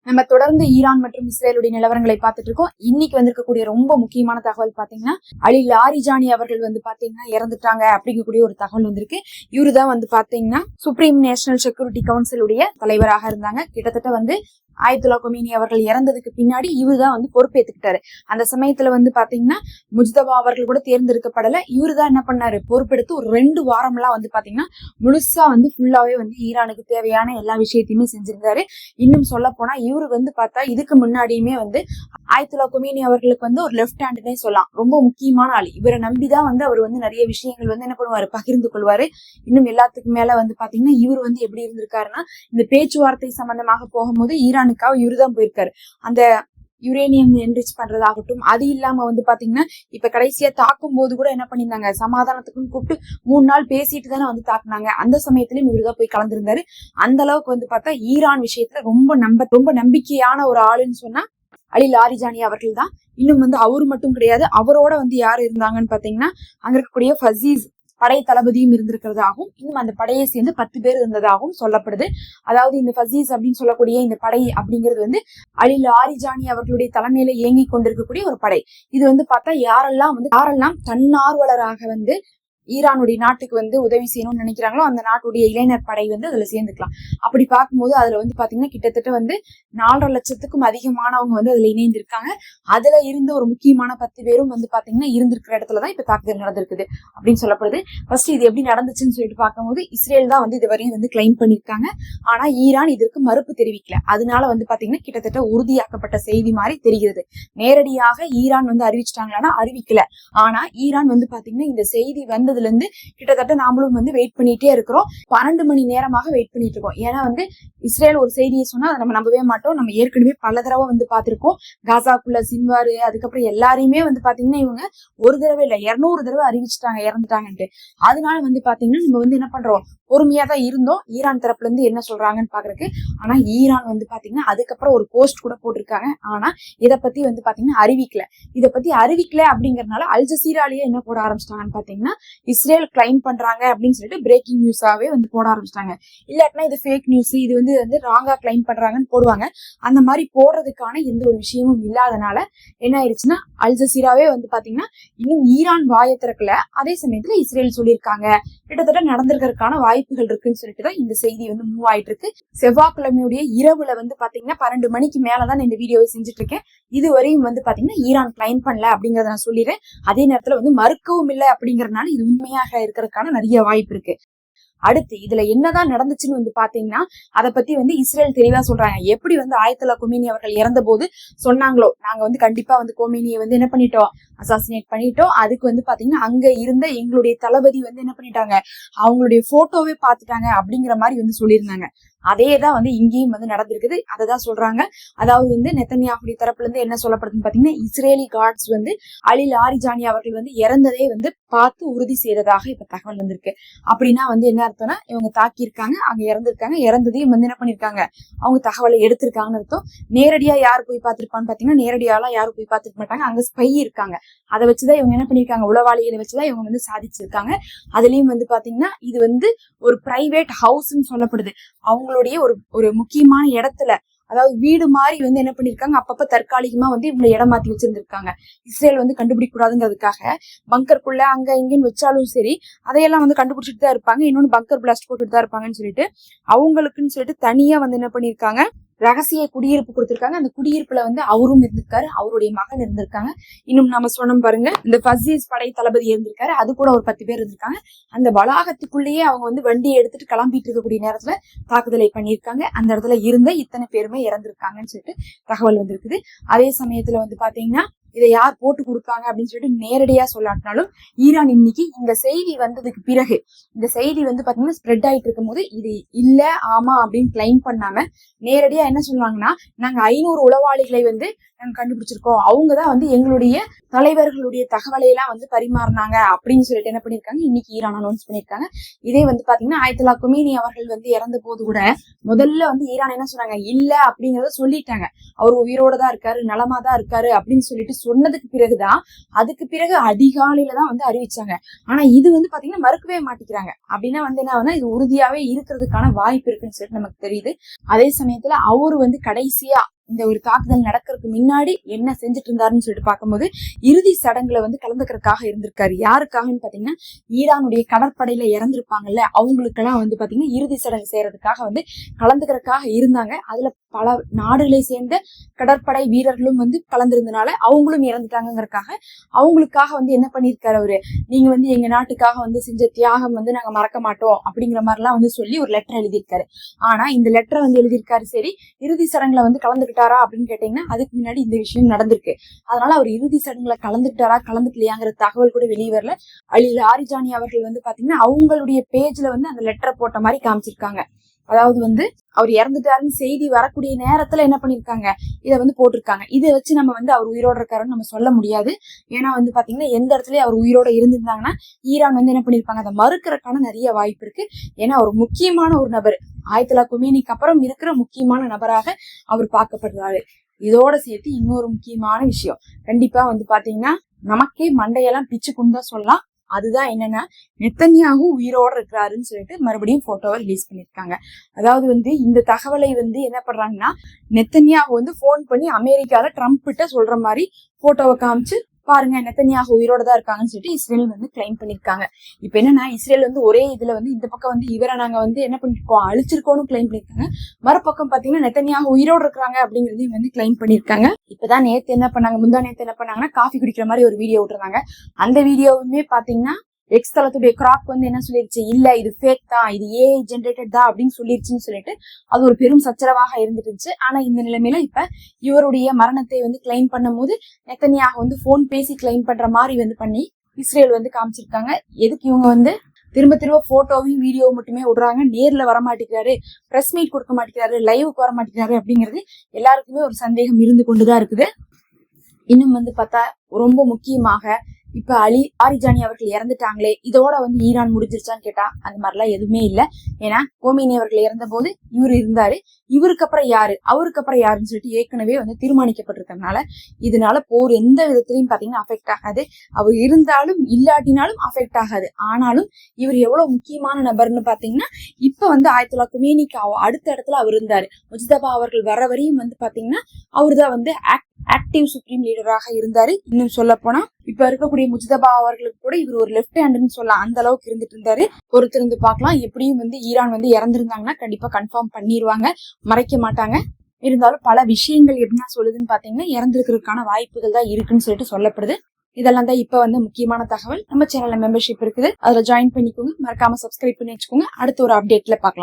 நம்ம தொடர்ந்து ஈரான் மற்றும் இஸ்ரேலுடைய நிலவரங்களை பார்த்துட்டு இருக்கோம். இன்னைக்கு வந்திருக்கக்கூடிய ரொம்ப முக்கியமான தகவல் பாத்தீங்கன்னா, அலி லாரிஜானி அவர்கள் பாத்தீங்கன்னா இறந்துட்டாங்க அப்படிங்கக்கூடிய ஒரு தகவல் வந்திருக்கு. இவருதான் பாத்தீங்கன்னா சுப்ரீம் நேஷனல் செக்யூரிட்டி கவுன்சிலுடைய தலைவராக இருந்தாங்க. கிட்டத்தட்ட ஆயத்துல்லா கொமேனி அவர்கள் இறந்ததுக்கு பின்னாடி இவருதான் பொறுப்பேற்றுக்கிட்டாரு. அந்த சமயத்துல பாத்தீங்கன்னா முஜ்தபா அவர்கள் கூட தேர்ந்தெடுக்கப்படல. இவருதான் என்ன பண்ணாரு, பொறுப்பெடுத்து ஒரு 2 வாரம் எல்லாம் பாத்தீங்கன்னா முழுசா ஃபுல்லாவே ஈரானுக்கு தேவையான எல்லா விஷயத்தையுமே செஞ்சிருந்தாரு. இன்னும் சொல்ல போனா இவரு பார்த்தா இதுக்கு முன்னாடியுமே ஆயத்துல்லா கொமேனி அவர்களுக்கு ஒரு லெப்ட் ஹேண்ட்னே சொல்லலாம். ரொம்ப முக்கியமான ஆள். இவரை நம்பிதான் அவர் நிறைய விஷயங்கள் என்ன பண்ணுவாரு, பகிர்ந்து கொள்வாரு. இன்னும் எல்லாத்துக்கும் மேல பாத்தீங்கன்னா இவர் எப்படி இருந்திருக்காருன்னா, இந்த பேச்சுவார்த்தை சம்பந்தமாக போகும்போது ஈரானுக்காக இவருதான் போயிருக்காரு. அந்த யுரேனியம் என்ரிச் பண்றதாகட்டும், அது இல்லாம பாத்தீங்கன்னா இப்ப கடைசியா தாக்கும் போது கூட என்ன பண்ணிருந்தாங்க, சமாதானத்துக்குன்னு கூப்பிட்டு 3 நாள் பேசிட்டு தானே தாக்குனாங்க. அந்த சமயத்திலயும் இவருதான் போய் கலந்துருந்தாரு. அந்த அளவுக்கு பார்த்தா ஈரான் விஷயத்துல ரொம்ப நம்பிக்கையான ஒரு ஆளுன்னு சொன்னா அலி லாரிஜானி அவர்கள் தான். இன்னும் அவரு மட்டும் கிடையாது, அவரோட யாரு இருந்தாங்கன்னு பாத்தீங்கன்னா அங்க இருக்கக்கூடிய ஃபசீஸ் படை தளபதியும் இருந்திருக்கிறதாகவும், இன்னும் அந்த படையை சேர்ந்து 10 பேர் இருந்ததாகவும் சொல்லப்படுது. அதாவது இந்த ஃபசீஸ் அப்படின்னு சொல்லக்கூடிய இந்த படை அப்படிங்கிறது அலி லாரிஜானி அவர்களுடைய தலைமையில இயங்கி கொண்டிருக்கக்கூடிய ஒரு படை. இது பார்த்தா யாரெல்லாம் தன்னார்வலராக ஈரானுடைய நாட்டுக்கு உதவி செய்யணும்னு நினைக்கிறாங்களோ அந்த நாட்டுடைய இளைஞர் படை அதுல சேர்ந்துக்கலாம். அப்படி பார்க்கும்போது அதுல பாத்தீங்கன்னா கிட்டத்தட்ட 4.5 லட்சத்துக்கும் அதிகமானவங்க அதுல இணைந்திருக்காங்க. அதுல இருந்த ஒரு முக்கியமான 10 பேரும் பாத்தீங்கன்னா இருந்திருக்கிற இடத்துலதான் இப்ப தாக்குதல் நடந்திருக்குது அப்படின்னு சொல்லப்படுது. ஃபர்ஸ்ட் இது எப்படி நடந்துச்சுன்னு சொல்லிட்டு பார்க்கும்போது இஸ்ரேல் தான் இதுவரையும் கிளைம் பண்ணிருக்காங்க. ஆனா ஈரான் இதற்கு மறுப்பு தெரிவிக்கல. அதனால பாத்தீங்கன்னா கிட்டத்தட்ட உறுதியாக்கப்பட்ட செய்தி மாதிரி தெரிகிறது. நேரடியாக ஈரான் அறிவிச்சிட்டாங்களான்னா அறிவிக்கல. ஆனா ஈரான் பாத்தீங்கன்னா இந்த செய்தி இதுல இருந்து கிட்டத்தட்ட நாமளும் வெயிட் பண்ணிட்டே இருக்கிறோம். 12 மணி நேரமாக வெயிட் பண்ணிட்டு இருக்கோம். ஏன்னா இஸ்ரேல் ஒரு செய்தியை சொன்னா அதை நம்ம நம்பவே மாட்டோம். நம்ம ஏற்கனவே பல தடவை பார்த்திருக்கோம். காசாக்குள்ள சின்வாரு அதுக்கப்புறம் எல்லாரையுமே பாத்தீங்கன்னா இவங்க ஒரு தடவை இல்ல 200 தடவை அறிவிச்சுட்டாங்க இறந்துட்டாங்கன்ட்டு. அதனால பாத்தீங்கன்னா நம்ம என்ன பண்றோம், பொறுமையா தான் இருந்தோம் ஈரான் தரப்புல இருந்து என்ன சொல்றாங்கன்னு பாக்குறதுக்கு. ஆனா ஈரான் பாத்தீங்கன்னா அதுக்கப்புறம் ஒரு போஸ்ட் கூட போட்டிருக்காங்க. ஆனா இதை பத்தி பாத்தீங்கன்னா அறிவிக்கல. இதை பத்தி அறிவிக்கல அப்படிங்கறதுனால அல் ஜசீராலேயே என்ன போட ஆரம்பிச்சிட்டாங்கன்னு பாத்தீங்கன்னா, இஸ்ரேல் கிளைம் பண்றாங்க அப்படின்னு சொல்லிட்டு பிரேக்கிங் நியூஸாவே போட ஆரம்பிச்சிட்டாங்க. இல்லாட்டினா இது ஃபேக் நியூஸ், இது ராங்கா கிளைம் பண்றாங்கன்னு போடுவாங்க. அந்த மாதிரி போடுறதுக்கான எந்த ஒரு விஷயமும் இல்லாதனால என்ன ஆயிடுச்சுன்னா, அல் ஜசீராவே பாத்தீங்கன்னா இன்னும் ஈரான் வாயை திறக்கல. அதே சமயத்துல இஸ்ரேல் சொல்லியிருக்காங்க கிட்டத்தட்ட நடந்திருக்கிறதுக்கான வாய்ப்புகள் இருக்குன்னு சொல்லிட்டு தான் இந்த செய்தி மூவ் ஆயிட்டு இருக்கு. செவ்வாய்க்கிழமையுடைய இரவுல பாத்தீங்கன்னா 12 மணிக்கு மேலதான் இந்த வீடியோவை செஞ்சுட்டு இருக்கேன். இதுவரையும் பாத்தீங்கன்னா ஈரான் கிளைம் பண்ணல அப்படிங்கறத நான் சொல்லிடுறேன். அதே நேரத்துல மறுக்கவும் இல்லை அப்படிங்கறதுனால இது உண்மையாக இருக்கிறதுக்கான நிறைய வாய்ப்பு இருக்கு. அடுத்து இதுல என்னதான் நடந்துச்சுன்னு பாத்தீங்கன்னா அதை பத்தி இஸ்ரேல் தெளிவா சொல்றாங்க. எப்படி ஆயத்துல்லா கொமேனி அவர்கள் இறந்த போது சொன்னாங்களோ, நாங்க கண்டிப்பா கொமேனியை என்ன பண்ணிட்டோம், அசாசினேட் பண்ணிட்டோம். அதுக்கு பாத்தீங்கன்னா அங்க இருந்த எங்களுடைய தளபதி என்ன பண்ணிட்டாங்க, அவங்களுடைய போட்டோவே பாத்துட்டாங்க அப்படிங்கிற மாதிரி சொல்லியிருந்தாங்க. அதேதான் இங்கேயும் நடந்திருக்குது. அததான் சொல்றாங்க. அதாவது நெத்தன்யாஹுடைய தரப்புல இருந்து என்ன சொல்லப்படுதுன்னு பாத்தீங்கன்னா, இஸ்ரேலி கார்ட்ஸ் அலி லாரிஜானி அவர்கள் இறந்ததே பார்த்து உறுதி செய்ததாக இப்ப தகவல் வந்திருக்கு. அப்படின்னா என்ன அர்த்தம்னா, இவங்க தாக்கி இருக்காங்க, அங்க இறந்திருக்காங்க, இறந்ததையும் என்ன பண்ணிருக்காங்க, அவங்க தகவலை எடுத்திருக்காங்கன்னு அர்த்தம். நேரடியா யாரு போய் பார்த்திருப்பான்னு பாத்தீங்கன்னா, நேரடியாலாம் யாரும் போய் பார்த்துக்க மாட்டாங்க. அங்க ஸ்பை இருக்காங்க. அதை வச்சுதான் இவங்க என்ன பண்ணிருக்காங்க, உளவாளிகளை வச்சுதான் இவங்க சாதிச்சிருக்காங்க. அதுலயும் பாத்தீங்கன்னா இது ஒரு பிரைவேட் ஹவுஸ்ன்னு சொல்லப்படுது. அவங்களுடைய ஒரு முக்கியமான இடத்துல, அதாவது வீடு மாதிரி என்ன பண்ணிருக்காங்க, அப்பப்ப தற்காலிகமா இவங்களை இடம் மாத்தி வச்சிருந்திருக்காங்க. இஸ்ரேல் கண்டுபிடிக்க கூடாதுங்கிறதுக்காக பங்கருக்குள்ள அங்க இங்கன்னு வச்சாலும் சரி, அதையெல்லாம் கண்டுபிடிச்சிட்டு தான் இருப்பாங்க. இன்னொன்னு பங்கர் பிளாஸ்ட் போட்டுட்டு தான் இருப்பாங்கன்னு சொல்லிட்டு அவங்களுக்குன்னு சொல்லிட்டு தனியா என்ன பண்ணிருக்காங்க, ரகசிய குடியிருப்பு கொடுத்திருக்காங்க. அந்த குடியிருப்புல அவரும் இருந்திருக்காரு, அவருடைய மகன் இருந்திருக்காங்க. இன்னும் நம்ம சொன்னோம் பாருங்க, இந்த ஃபசீஸ் படை தளபதி இருந்திருக்காரு, அது கூட ஒரு 10 பேர் இருந்திருக்காங்க. அந்த வளாகத்துக்குள்ளேயே அவங்க வண்டியை எடுத்துட்டு கிளம்பிட்டு இருக்கக்கூடிய நேரத்துல தாக்குதலை பண்ணியிருக்காங்க. அந்த இடத்துல இருந்த இத்தனை பேருமே இறந்திருக்காங்கன்னு சொல்லிட்டு தகவல் வந்திருக்குது. அதே சமயத்துல பாத்தீங்கன்னா இதை யார் போட்டு கொடுக்காங்க அப்படின்னு சொல்லிட்டு நேரடியா சொல்லாட்டினாலும், ஈரான் இன்னைக்கு இந்த செய்தி வந்ததுக்கு பிறகு இந்த செய்தி பாத்தீங்கன்னா ஸ்ப்ரெட் ஆயிட்டு இருக்கும் போது இது இல்ல ஆமா அப்படின்னு கிளைம் பண்ணாம நேரடியா என்ன சொல்லுவாங்கன்னா, நாங்க 500 உளவாளிகளை நாங்க கண்டுபிடிச்சிருக்கோம், அவங்கதான் எங்களுடைய தலைவர்களுடைய தகவலை எல்லாம் பரிமாறினாங்க அப்படின்னு சொல்லிட்டு என்ன பண்ணிருக்காங்க, இன்னைக்கு ஈரான் அனௌன்ஸ் பண்ணிருக்காங்க. இதே பாத்தீங்கன்னா ஆயத்துல்லா கொமேனி அவர்கள் இறந்த போது கூட முதல்ல ஈரான் என்ன சொன்னாங்க, இல்ல அப்படிங்கறத சொல்லிட்டாங்க. அவர் உயிரோட தான் இருக்காரு, நலமா தான் இருக்காரு அப்படின்னு சொல்லிட்டு சொன்னதுக்கு பிறகுதான் அதுக்கு பிறகு அதிகாலையில தான் அறிவிச்சாங்க. ஆனா இது பாத்தீங்கன்னா மறுக்கவே மாட்டேங்கிறாங்க. அப்படின்னா என்ன இது உறுதியாவே இருக்கிறதுக்கான வாய்ப்பு இருக்குன்னு சொல்லிட்டு நமக்கு தெரியுது. அதே சமயத்துல அவரு கடைசியா இந்த ஒரு தாக்குதல் நடக்கிறதுக்கு முன்னாடி என்ன செஞ்சுட்டு இருந்தாருன்னு சொல்லிட்டு பார்க்கும்போது இறுதி சடங்குல வந்து கலந்துக்கிறதுக்காக இருந்திருக்காரு. யாருக்காகன்னு பாத்தீங்கன்னா ஈரானுடைய கடற்படையில இறந்திருப்பாங்கல்ல, அவங்களுக்கெல்லாம் வந்து பாத்தீங்கன்னா இறுதி சடங்கு செய்யறதுக்காக வந்து கலந்துக்கிறதுக்காக இருந்தாங்க. அதுல பல நாடுகளை சேர்ந்த கடற்படை வீரர்களும் வந்து கலந்திருந்தனால அவங்களும் இறந்துட்டாங்கிறதுக்காக அவங்களுக்காக வந்து என்ன பண்ணிருக்காரு அவரு, நீங்க வந்து எங்க நாட்டுக்காக வந்து செஞ்ச தியாகம் வந்து நாங்க மறக்க மாட்டோம் அப்படிங்கிற மாதிரி எல்லாம் வந்து சொல்லி ஒரு லெட்டர் எழுதியிருக்காரு. ஆனா இந்த லெட்டரை வந்து எழுதியிருக்காரு சரி, இறுதி சடங்குல வந்து கலந்துக்கிட்டாரா அப்படின்னு கேட்டீங்கன்னா அதுக்கு முன்னாடி இந்த விஷயம் நடந்திருக்கு. அதனால அவர் இறுதி சடங்குல கலந்துக்கிட்டாரா கலந்துக்கலையாங்கிற தகவல் கூட வெளியே வரல. அலி லாரிஜானி அவர்கள் வந்து பாத்தீங்கன்னா அவங்களுடைய பேஜ்ல வந்து அந்த லெட்டரை போட்ட மாதிரி காமிச்சிருக்காங்க. அதாவது வந்து அவர் இறந்துட்டாருன்னு செய்தி வரக்கூடிய நேரத்துல என்ன பண்ணிருக்காங்க, இதை வந்து போட்டிருக்காங்க. இதை வச்சு நம்ம வந்து அவர் உயிரோட இருக்காருன்னு நம்ம சொல்ல முடியாது. ஏன்னா வந்து பாத்தீங்கன்னா எந்த இடத்துலயும் அவர் உயிரோட இருந்திருந்தாங்கன்னா ஈரான் வந்து என்ன பண்ணிருப்பாங்க, அதை மறுக்கிறதுக்கான நிறைய வாய்ப்பு இருக்கு. ஏன்னா ஒரு முக்கியமான ஒரு நபர், ஆயத்துல்லா கொமேனிக்கு அப்புறம் இருக்கிற முக்கியமான நபராக அவர் பார்க்கப்படுறாரு. இதோட சேர்த்து இன்னொரு முக்கியமான விஷயம் கண்டிப்பா வந்து பாத்தீங்கன்னா நமக்கே மண்டையெல்லாம் பிச்சுக்குன்னு தான் சொல்லலாம். அதுதான் என்னன்னா, நெத்தன்யாகு உயிரோட இருக்கிறாருன்னு சொல்லிட்டு மறுபடியும் போட்டோவை ரிலீஸ் பண்ணிருக்காங்க. அதாவது வந்து இந்த தகவலை வந்து என்ன பண்றாங்கன்னா, நெத்தன்யாகு வந்து போன் பண்ணி அமெரிக்கால ட்ரம்ப் கிட்ட சொல்ற மாதிரி போட்டோவை காமிச்சு பாருங்க நெத்தன்யாகு உயிரோட தான் இருக்காங்கன்னு சொல்லிட்டு இஸ்ரேல் வந்து கிளைம் பண்ணிருக்காங்க. இப்ப என்னன்னா இஸ்ரேல் வந்து ஒரே இதுல வந்து இந்த பக்கம் வந்து இவரை நாங்க வந்து என்ன பண்ணிருக்கோம், அழிச்சிருக்கோம்னு கிளைம் பண்ணிருக்காங்க. மறுபக்கம் பாத்தீங்கன்னா நெத்தன்யாகு உயிரோட இருக்கிறாங்க அப்படிங்கறதையும் வந்து கிளைம் பண்ணிருக்காங்க. இப்பதான் நேத்து என்ன பண்ணாங்க, முந்தா நேத்து என்ன பண்ணாங்கன்னா காஃபி குடிக்கிற மாதிரி ஒரு வீடியோ விட்டுருந்தாங்க. அந்த வீடியோவுமே பாத்தீங்கன்னா எக்ஸ் தளத்துடைய கிராக் வந்து என்ன சொல்லிருச்சு, இல்ல இது ஃபேக் தான், இது ஏஐ ஜென்ரேட்டட் தான் அப்படின்னு சொல்லிருச்சுன்னு சொல்லிட்டு அது ஒரு பெரும் சச்சரவாக இருந்துட்டு இருந்துச்சு. ஆனா இந்த நிலைமையில இப்ப இவருடைய மரணத்தை வந்து கிளைம் பண்ணும் போது நெத்தன்யாகு வந்து போன் பேசி கிளைம் பண்ற மாதிரி வந்து பண்ணி இஸ்ரேல் வந்து காமிச்சிருக்காங்க. எதுக்கு இவங்க வந்து திரும்ப திரும்ப போட்டோவையும் வீடியோ மட்டுமே விடுறாங்க, நேர்ல வர மாட்டேங்கிறாரு, பிரஸ் மீட் கொடுக்க மாட்டேங்கிறாரு, லைவுக்கு வர மாட்டேங்கிறாரு அப்படிங்கிறது எல்லாருக்குமே ஒரு சந்தேகம் இருந்து கொண்டுதான் இருக்குது. இன்னும் வந்து பார்த்தா ரொம்ப முக்கியமாக இப்ப அலி லாரிஜானி அவர்கள் இறந்துட்டாங்களே, இதோட வந்து ஈரான் முடிஞ்சிருச்சான்னு கேட்டா அந்த மாதிரிலாம் எதுவுமே இல்லை. ஏன்னா கோமேனி அவர்கள் இறந்த போது இவர் இருந்தாரு, இவருக்கு அப்புறம் யாரு அவருக்கு அப்புறம் யாருன்னு சொல்லிட்டு ஏற்கனவே வந்து தீர்மானிக்கப்பட்டிருக்கனால இதனால போர் எந்த விதத்திலையும் பாத்தீங்கன்னா அஃபெக்ட் ஆகாது. அவர் இருந்தாலும் இல்லாட்டினாலும் அஃபெக்ட் ஆகாது. ஆனாலும் இவர் எவ்வளவு முக்கியமான நபர்னு பாத்தீங்கன்னா இப்ப வந்து ஆயத்துல்லா கொமேனிக்கு அடுத்த இடத்துல அவர் இருந்தாரு. முஜ்தபா அவர்கள் வர வரையும் வந்து பாத்தீங்கன்னா அவர்தான் வந்து ஆக்டிவ் சுப்ரீம் லீடராக இருந்தாரு. இன்னும் சொல்ல போனா இப்ப இருக்கக்கூடிய முஜ்தபா அவர்களுக்கு கூட இவர் ஒரு லெப்ட் ஹேண்ட்னு சொல்லலாம், அந்த அளவுக்கு இருந்துட்டு இருந்தாரு. பொறுத்திருந்து பார்க்கலாம். எப்படியும் வந்து ஈரான் வந்து இறந்திருந்தாங்கன்னா கண்டிப்பா கன்ஃபார்ம் பண்ணிடுவாங்க, மறைக்க மாட்டாங்க. இருந்தாலும் பல விஷயங்கள் எப்படின்னா சொல்லுதுன்னு பாத்தீங்கன்னா இறந்திருக்கிறதுக்கான வாய்ப்புகள் தான் இருக்குன்னு சொல்லிட்டு சொல்லப்படுது. இதெல்லாம் தான் இப்ப வந்து முக்கியமான தகவல். நம்ம சேனல்ல மெம்பர்ஷிப் இருக்குது, அதுல ஜாயின் பண்ணிக்கோங்க. மறக்காம சப்ஸ்கிரைப் பண்ணி வச்சுக்கோங்க. அடுத்த ஒரு அப்டேட்ல பார்க்கலாம்.